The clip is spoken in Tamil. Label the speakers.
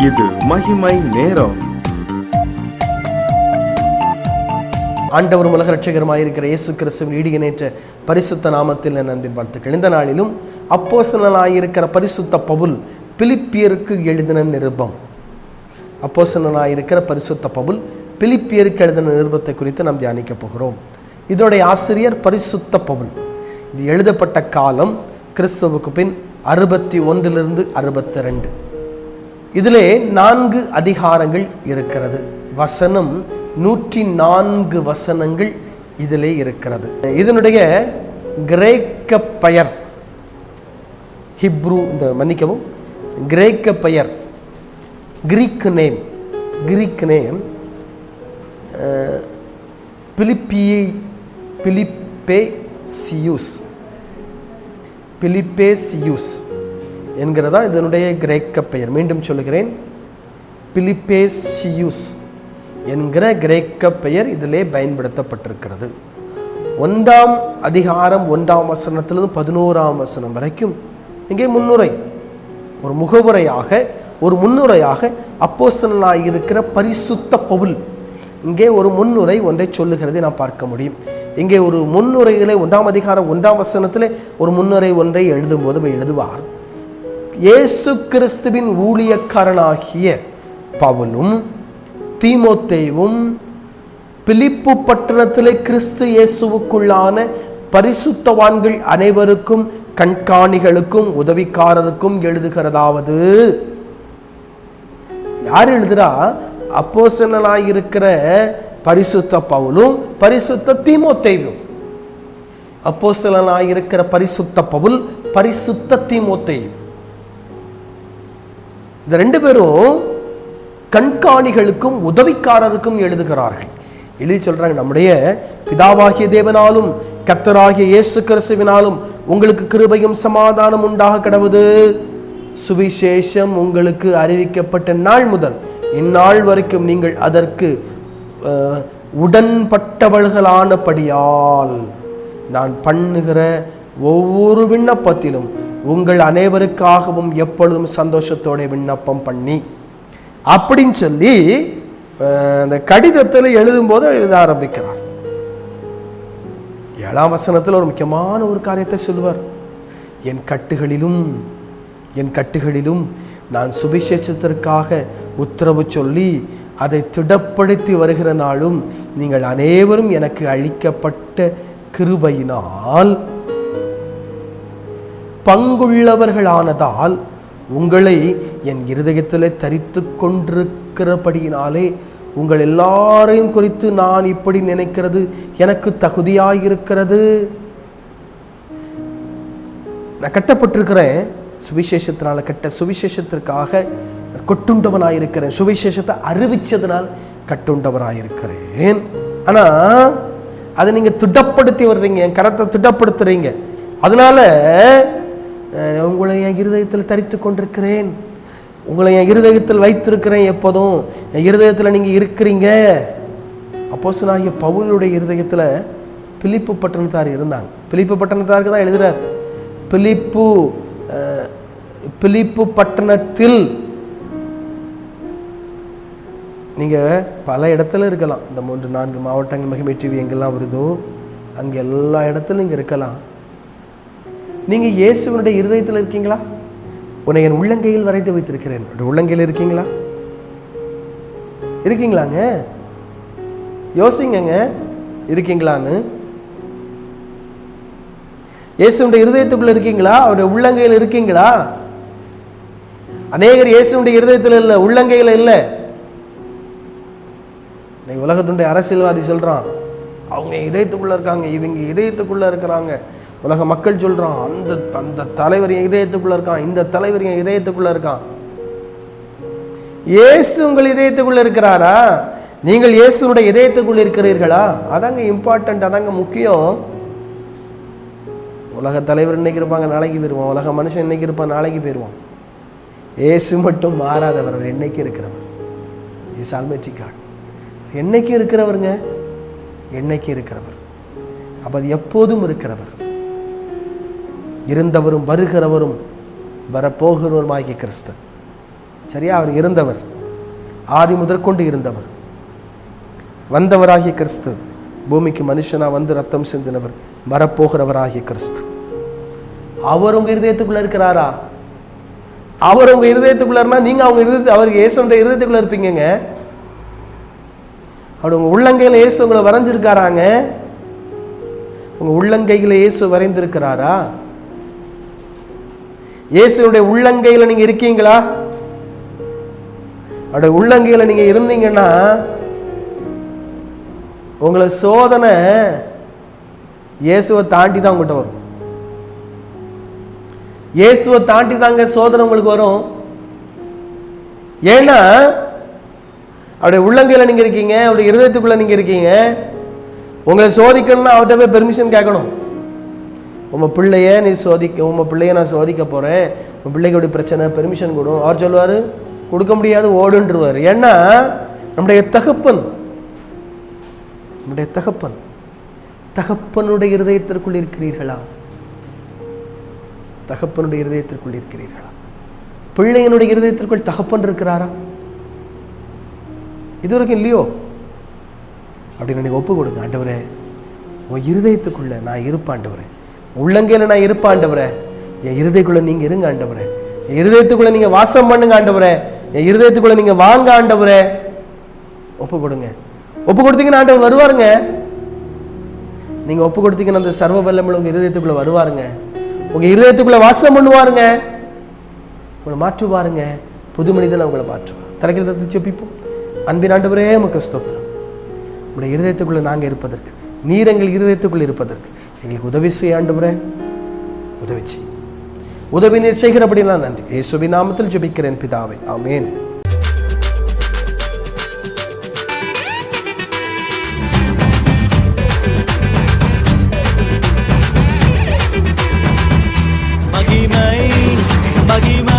Speaker 1: இது மகிமை நேரம்.
Speaker 2: ஆண்டவரும் உலக இரட்சகருமாயிருக்கிற இயேசு கிறிஸ்துவின் ஈடியனேற்ற பரிசுத்த நாமத்தில் என் அன்பின் வாழ்த்துக்கள். இந்த நாளிலும் அப்போஸ்தலனாயிருக்கிற பரிசுத்த பவுல் பிலிப்பியருக்கு எழுதின நிருபம். அப்போஸ்தலனாயிருக்கிற பரிசுத்த பவுல் பிலிப்பியருக்கு எழுதின நிருபத்தை குறித்து நாம் தியானிக்க போகிறோம். இதோடைய ஆசிரியர் பரிசுத்த பவுல். இது எழுதப்பட்ட காலம் கிறிஸ்துவுக்கு பின் 61 62. இதிலே 4 அதிகாரங்கள் இருக்கிறது. வசனம் 104 வசனங்கள் இதிலே இருக்கிறது. இதனுடைய கிரேக்க பெயர் ஹிப்ரு, கிரேக்க பெயர் கிரீக் நேம் பிலிப்பேசியூஸ் என்கிறதா இதனுடைய கிரேக்க பெயர். மீண்டும் சொல்லுகிறேன், பிலிப்பேசியூஸ் என்கிற கிரேக்க பெயர் இதிலே பயன்படுத்தப்பட்டிருக்கிறது. 1ஆம் அதிகாரம் 1ஆம் வசனத்திலிருந்து 11ஆம் வசனம் வரைக்கும் இங்கே முன்னுரை, ஒரு முன்னுரையாக அப்போஸ்தலனாயிருக்கிற பரிசுத்த பவுல் இங்கே ஒரு முன்னுரை ஒன்றை சொல்லுகிறதை நாம் பார்க்க முடியும். இங்கே ஒரு முன்னுரைகளை 1ஆம் அதிகாரம் 1ஆம் வசனத்திலே ஒரு முன்னுரை ஒன்றை எழுதும்போது எழுதுவார், இயேசு கிறிஸ்துவின் ஊழியக்காரனாகிய பவுலும் தீமோத்தேயும் பிலிப்பு பட்டணத்திலே கிறிஸ்து இயேசுவுக்குள்ளான பரிசுத்தவான்கள் அனைவருக்கும் கண்காணிகளுக்கும் உதவிக்காரருக்கும் எழுதுகிறதாவது. யார் எழுதுறா? அப்போஸ்தலனாயிருக்கிற பரிசுத்த பவுலும் பரிசுத்த தீமோத்தேயும். அப்போஸ்தலனாயிருக்கிற பரிசுத்த பவுல், பரிசுத்த தீமோத்தேயும், இந்த 2 பேரும் கண்காணிகளுக்கும் உதவிக்காரருக்கும் எழுதுகிறார்கள். எழுதி சொல்றாங்க, நம்முடைய பிதாவாகிய தேவனாலும் கர்த்தராகிய இயேசு கிறிஸ்துவினாலும் உங்களுக்கு கிருபையும் சமாதானம் உண்டாக கடவுது. சுவிசேஷம் உங்களுக்கு அறிவிக்கப்பட்ட நாள் முதல் இந்நாள் வரைக்கும் நீங்கள் அதற்கு உடன்பட்டவர்களானபடியால் நான் பண்ணுகிற ஒவ்வொரு விண்ணப்பத்திலும் உங்கள் அனைவருக்காகவும் எப்பொழுதும் சந்தோஷத்தோட விண்ணப்பம் பண்ணி அப்படின்னு சொல்லி அந்த கடிதத்தில் எழுதும்போது எழுத ஆரம்பிக்கிறார். 7ஆம் வசனத்தில் ஒரு முக்கியமான ஒரு காரியத்தை சொல்லுவார், என் கட்டுகளிலும் நான் சுவிசேஷத்திற்காக உத்தரவு சொல்லி அதை திடப்படுத்தி வருகிற நாளும் நீங்கள் அனைவரும் எனக்கு அளிக்கப்பட்ட கிருபையினால் பங்குள்ளவர்களானதால் உங்களை என் இருதயத்திலே தரித்து கொண்டிருக்கிறபடியினாலே உங்கள் எல்லாரையும் குறித்து நான் இப்படி நினைக்கிறது எனக்கு தகுதியாயிருக்கிறது. நான் கட்டப்பட்டிருக்கிறேன், சுவிசேஷத்தினால சுவிசேஷத்திற்காக கட்டுண்டவனாயிருக்கிறேன், சுவிசேஷத்தை அறிவிச்சதுனால் கட்டுண்டவராயிருக்கிறேன். ஆனா அதை நீங்க திடப்படுத்தி வர்றீங்க, கரத்தை திடப்படுத்துறீங்க. அதனால உங்களை என் இருதயத்தில் தரித்து கொண்டிருக்கிறேன், உங்களை என் இருதயத்தில் வைத்திருக்கிறேன். எப்போதும் என் இருதயத்தில் நீங்க இருக்கிறீங்க. அப்போஸ்தலனாகிய பவுலுடைய இருதயத்தில் பிலிப்பு பட்டணத்தார் இருந்தாங்க. பிலிப்பு பட்டணத்தாருக்கு தான் எழுதுறார். பிலிப்பு பட்டணத்தில் நீங்க பல இடத்துல இருக்கலாம். இந்த 3-4 மாவட்டங்கள் மகிமை டிவி எங்கெல்லாம் வருதோ அங்க எல்லா இடத்துலையும் நீங்க இருக்கலாம். நீங்க இயேசுவினுடைய இருதயத்தில் இருக்கீங்களா? உன்னை என் உள்ளங்கையில் வரைந்து வைத்திருக்கிறேன், உள்ளங்கையில் இருக்கீங்களாங்க? யோசிங்க, இருக்கீங்களான்னு. இயேசுனுடைய இருதயத்துக்குள்ள இருக்கீங்களா? அவருடைய உள்ளங்கையில் இருக்கீங்களா? அநேகர் இயேசுனுடைய இருதயத்தில் இல்லை, உள்ளங்கையில் இல்லை. உலகத்துடைய அரசியல்வாதி சொல்றான், அவங்க இதயத்துக்குள்ள இருக்காங்க, இவங்க இதயத்துக்குள்ள இருக்கிறாங்க. உலக மக்கள் சொல்றான், அந்த தலைவர் என் இதயத்துக்குள்ள இருக்கான், இந்த தலைவர் என் இதயத்துக்குள்ள இருக்கான். இயேசு உங்கள் இதயத்துக்குள்ள இருக்கிறாரா? நீங்கள் இயேசுனுடைய இதயத்துக்குள்ள இருக்கிறீர்களா? அதாங்க இம்பார்ட்டன்ட், அதாங்க முக்கியம். உலக தலைவர் இன்னைக்கு இருப்பாங்க, நாளைக்கு போயிடுவான். உலக மனுஷன் இன்னைக்கு இருப்பான், நாளைக்கு போயிடுவான். இயேசு மட்டும் மாறாதவர், அவர் என்னைக்கு இருக்கிறவர். Is almighty God. என்னைக்கு இருக்கிறவருங்க, என்னைக்கு இருக்கிறவர். அப்ப அது எப்போதும் இருக்கிறவர், இருந்தவரும் வருகிறவரும் வரப்போகிறவருமாகிய கிறிஸ்து. சரியா? அவர் இருந்தவர், ஆதி முதற்கொண்டு இருந்தவர், வந்தவராகிய கிறிஸ்து, பூமிக்கு மனுஷனா வந்து ரத்தம் சிந்தினவர், வரப்போகிறவராகிய கிறிஸ்து. அவர் உங்க இருதயத்துக்குள்ள இருக்கிறாரா? அவர் உங்க இருதயத்துக்குள்ள இருந்தா நீங்க அவங்க இருதயத்தை, அவருக்கு இயேசுடைய இருதயத்துக்குள்ள இருப்பீங்க. அவர் உங்க உள்ளங்கையில இயேசு உங்களை வரைஞ்சிருக்காராங்க. உங்க உள்ளங்கையில இயேசு வரைந்திருக்கிறாரா? இயேசுடைய உள்ளங்கையில நீங்க இருக்கீங்களா? அவருடைய உள்ளங்கையில நீங்க இருந்தீங்கன்னா உங்களை சோதனை இயேசுவை தாண்டி தான் உங்கள்கிட்ட வரும். இயேசுவை தாண்டி தாங்க சோதனை உங்களுக்கு வரும். ஏன்னா அவருடைய உள்ளங்கையில நீங்க இருக்கீங்க, அவருடைய இருதயத்துக்குள்ள நீங்க இருக்கீங்க. உங்களை சோதிக்கணும்னா அவர்கிட்ட போய் பெர்மிஷன் கேட்கணும். உங்க பிள்ளைய நீ சோதிக்க, உங்க பிள்ளைய நான் சோதிக்க போறேன், உங்க பிள்ளைக்கு எப்படி பிரச்சனை, பெர்மிஷன் கொடு. அவர் சொல்லுவாரு கொடுக்க முடியாது, ஓடுன்றுவார். ஏன்னா நம்முடைய தகப்பன், நம்முடைய தகப்பன், தகப்பனுடைய இருதயத்திற்குள் இருக்கிறீர்களா? தகப்பனுடைய இருதயத்திற்குள் இருக்கிறீர்களா? பிள்ளையனுடைய இருதயத்திற்குள் தகப்பன் இருக்கிறாரா? இதுவரைக்கும் இல்லையோ? அப்படின்னு நீங்க ஒப்பு கொடுங்க. ஆண்டவரே, உன் இருதயத்துக்குள்ள நான் இருப்பேன் ஆண்டவரே, உள்ளங்கையில நான் இருப்பேன் ஆண்டவரே, என் இருதயத்துக்குள்ள நீங்க இருங்க ஆண்டவரே, என் இருதயத்துக்குள்ள நீங்க வாசம் பண்ணுங்க ஆண்டவரே, என் இருதயத்துக்குள்ள நீங்க வாங்க ஆண்டவரே. ஒப்பு கொடுங்க. ஒப்பு கொடுத்தீங்கன்னா ஆண்டவர் வருவாருங்க. நீங்க ஒப்பு கொடுத்தீங்கன்னா அந்த சர்வ வல்லமை உங்க இருதயத்துக்குள்ள வருவாருங்க. உங்க இருதயத்துக்குள்ள வாசம் பண்ணுவாருங்க, உங்களை மாற்றுவாருங்க. புது மனிதனை உங்களை மாற்றுவார். தலைகளை தட்டி ஜெபிப்போம். அன்பின் ஆண்டவரே, உமக்கு ஸ்தோத்திரம். உங்களுடைய இருதயத்துக்குள்ள நாங்க இருப்பதற்கு, நீர் எங்கள் இருதயத்துக்குள்ள இருப்பதற்கு எங்களுக்கு உதவி செய்ய ஆண்டவரே, உதவி செய். உதவி நீர் செய்கிறபடியெல்லாம் நன்றி. இயேசுவின் நாமத்தில் ஜெபிக்கிறேன் பிதாவே, ஆமென்.
Speaker 3: மகிமை